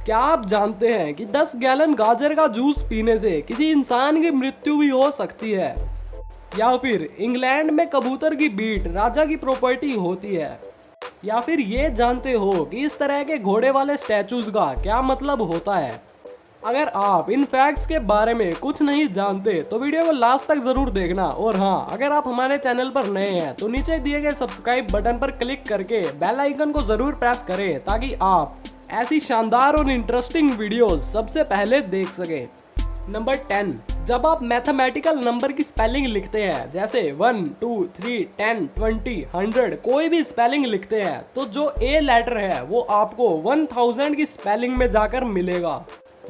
क्या आप जानते हैं कि 10 गैलन गाजर का जूस पीने से किसी इंसान की मृत्यु भी हो सकती है? या फिर इंग्लैंड में कबूतर की बीट राजा की प्रॉपर्टी होती है? या फिर ये जानते हो कि इस तरह के घोड़े वाले स्टैचूज का क्या मतलब होता है? अगर आप इन फैक्ट्स के बारे में कुछ नहीं जानते तो वीडियो को लास्ट तक जरूर देखना। और हाँ, अगर आप हमारे चैनल पर नए हैं तो नीचे दिए गए सब्सक्राइब बटन पर क्लिक करके बेल आइकन को जरूर प्रेस करें ताकि आप ऐसी शानदार और इंटरेस्टिंग वीडियोस सबसे पहले देख सकें। नंबर 10, जब आप मैथमेटिकल नंबर की स्पेलिंग लिखते हैं, जैसे 1, 2, 3, 10, 20, 100, कोई भी स्पेलिंग लिखते हैं, तो जो ए लेटर है वो आपको 1000 की स्पेलिंग में जाकर मिलेगा।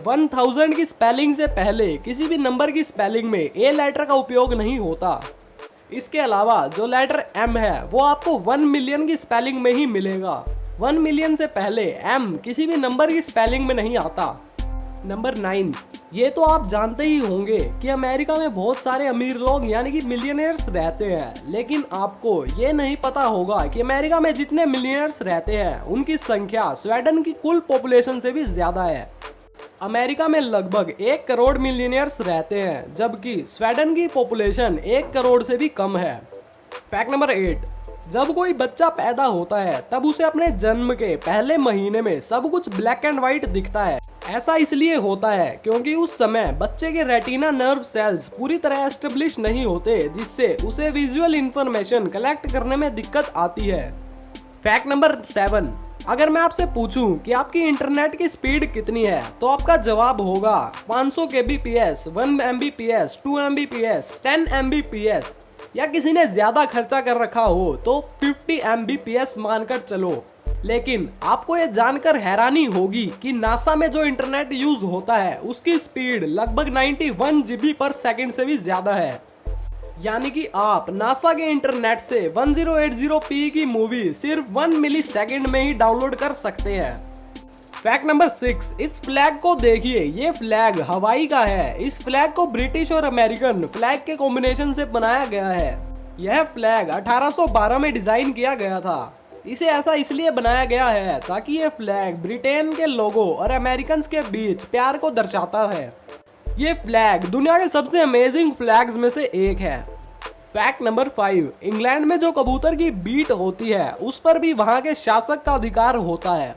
1000 की स्पेलिंग से पहले किसी भी नंबर की स्पेलिंग में ए लेटर का उपयोग नहीं होता। इसके अलावा जो लेटर एम है वो आपको 1 मिलियन की स्पेलिंग में ही मिलेगा। 1 मिलियन से पहले एम किसी भी नंबर की स्पेलिंग में नहीं आता। नंबर 9, ये तो आप जानते ही होंगे कि अमेरिका में बहुत सारे अमीर लोग यानी कि मिलियनेयर्स रहते हैं, लेकिन आपको ये नहीं पता होगा कि अमेरिका में जितने मिलियनेयर्स रहते हैं उनकी संख्या स्वीडन की कुल पॉपुलेशन से भी ज्यादा है। अमेरिका में लगभग 1 करोड़ मिलियनेयर्स रहते हैं, जबकि स्वीडन की पॉपुलेशन 1 करोड़ से भी कम है। फैक्ट नंबर 8, जब कोई बच्चा पैदा होता है तब उसे अपने जन्म के पहले महीने में सब कुछ ब्लैक एंड व्हाइट दिखता है। ऐसा इसलिए होता है क्योंकि उस समय बच्चे के रेटिना नर्व सेल्स पूरी तरह एस्टेब्लिश नहीं होते, जिससे उसे विजुअल इंफॉर्मेशन कलेक्ट करने में दिक्कत आती है। फैक्ट नंबर 7, अगर मैं आपसे पूछूं कि आपकी इंटरनेट की स्पीड कितनी है तो आपका जवाब होगा 500 kbps, 1 mbps, 2 mbps, 10 mbps, या किसी ने ज्यादा खर्चा कर रखा हो तो 50 mbps मानकर चलो। लेकिन आपको ये जानकर हैरानी होगी कि नासा में जो इंटरनेट यूज होता है उसकी स्पीड लगभग 91 GB पर सेकंड से भी ज्यादा है। यानी कि आप नासा के इंटरनेट से 1080p की मूवी सिर्फ 1 मिली सेकेंड में ही डाउनलोड कर सकते हैं। फैक्ट नंबर 6, इस फ्लैग को देखिए, ये फ्लैग हवाई का है। इस फ्लैग को ब्रिटिश और अमेरिकन फ्लैग के कॉम्बिनेशन से बनाया गया है। यह फ्लैग 1812 में डिजाइन किया गया था। इसे ऐसा इसलिए बनाया गया है ताकि यह फ्लैग ब्रिटेन के लोगों और अमेरिकन के बीच प्यार को दर्शाता है। ये फ्लैग दुनिया के सबसे अमेजिंग फ्लैग्स में से एक है। फैक्ट नंबर 5, इंग्लैंड में जो कबूतर की बीट होती है उस पर भी वहां के शासक का अधिकार होता है।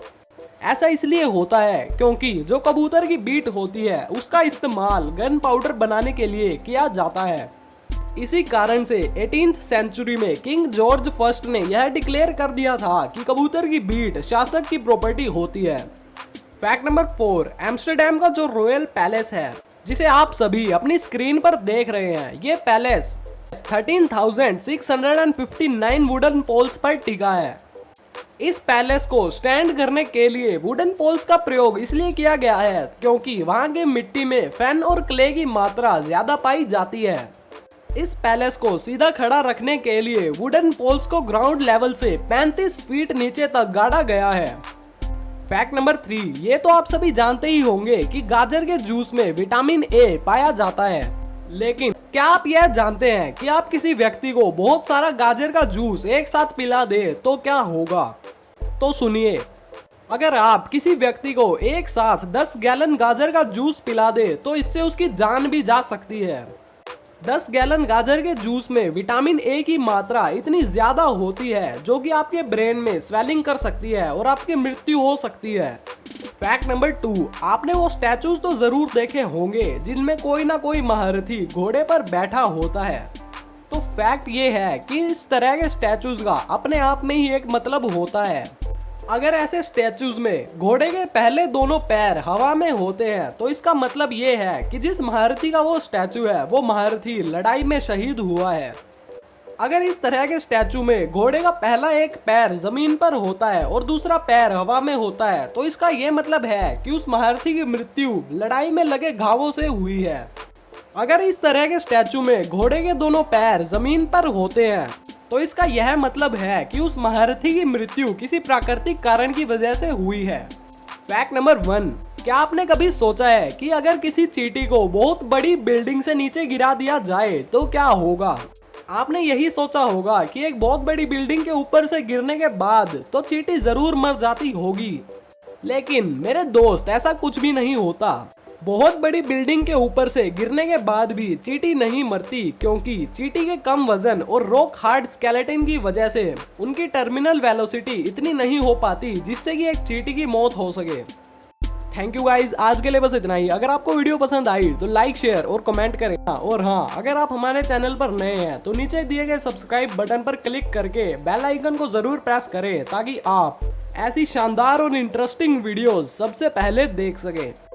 ऐसा इसलिए होता है क्योंकि जो कबूतर की बीट होती है उसका इस्तेमाल गन पाउडर बनाने के लिए किया जाता है। इसी कारण से 18th सेंचुरी में किंग जॉर्ज फर्स्ट ने यह डिक्लेयर कर दिया था कि कबूतर की बीट शासक की प्रॉपर्टी होती है। फैक्ट नंबर 4, एम्स्टर्डम का जो रॉयल पैलेस है जिसे आप सभी अपनी स्क्रीन पर देख रहे हैं, ये पैलेस 13,659 वुडन पोल्स पर टिका है। इस पैलेस को स्टैंड करने के लिए वुडन पोल्स का प्रयोग इसलिए किया गया है क्योंकि वहां के मिट्टी में फैन और क्ले की मात्रा ज्यादा पाई जाती है। इस पैलेस को सीधा खड़ा रखने के लिए वुडन पोल्स को ग्राउंड लेवल से 35 फीट नीचे तक गाड़ा गया है। फैक्ट नंबर 3, ये तो आप सभी जानते ही होंगे कि गाजर के जूस में विटामिन ए पाया जाता है, लेकिन क्या आप यह जानते हैं कि आप किसी व्यक्ति को बहुत सारा गाजर का जूस एक साथ पिला दे तो क्या होगा? तो सुनिए, अगर आप किसी व्यक्ति को एक साथ 10 गैलन गाजर का जूस पिला दे तो इससे उसकी जान भी जा सकती है। 10 गैलन गाजर के जूस में विटामिन ए की मात्रा इतनी ज्यादा होती है जो कि आपके ब्रेन में स्वेलिंग कर सकती है और आपकी मृत्यु हो सकती है। फैक्ट नंबर 2, आपने वो स्टैचूज तो जरूर देखे होंगे जिनमें कोई ना कोई महारथी घोड़े पर बैठा होता है। तो फैक्ट ये है कि इस तरह के स्टैचूज का अपने आप में ही एक मतलब होता है। अगर ऐसे स्टैचूज में घोड़े के पहले दोनों पैर हवा में होते हैं तो इसका मतलब ये है कि जिस महारथी का वो स्टैचू है वो महारथी लड़ाई में शहीद हुआ है। अगर इस तरह के स्टैचू में घोड़े का पहला एक पैर जमीन पर होता है और दूसरा पैर हवा में होता है तो इसका ये मतलब है कि उस महारथी की मृत्यु लड़ाई में लगे घावों से हुई है। अगर इस तरह के स्टैचू में घोड़े के दोनों पैर जमीन पर होते हैं तो इसका यह मतलब है कि उस महारथी की मृत्यु किसी प्राकृतिक कारण की वजह से हुई है। फैक्ट नंबर 1, क्या आपने कभी सोचा है कि अगर किसी चींटी को बहुत बड़ी बिल्डिंग से नीचे गिरा दिया जाए तो क्या होगा? आपने यही सोचा होगा कि एक बहुत बड़ी बिल्डिंग के ऊपर से गिरने के बाद तो चींटी जरूर मर जाती होगी। लेकिन मेरे दोस्त ऐसा कुछ भी नहीं होता। बहुत बड़ी बिल्डिंग के ऊपर से गिरने के बाद भी चींटी नहीं मरती, क्योंकि चींटी के कम वजन और रॉक हार्ड स्केलेटन की वजह से उनकी टर्मिनल वेलोसिटी इतनी नहीं हो पाती जिससे कि एक चींटी की मौत हो सके। थैंक यू गाइज, आज के लिए बस इतना ही। अगर आपको वीडियो पसंद आई तो लाइक शेयर और कमेंट करें। और हाँ, अगर आप हमारे चैनल पर नए हैं तो नीचे दिए गए सब्सक्राइब बटन पर क्लिक करके बेल आइकन को जरूर प्रेस करें ताकि आप ऐसी शानदार और इंटरेस्टिंग वीडियोस सबसे पहले देख सकें।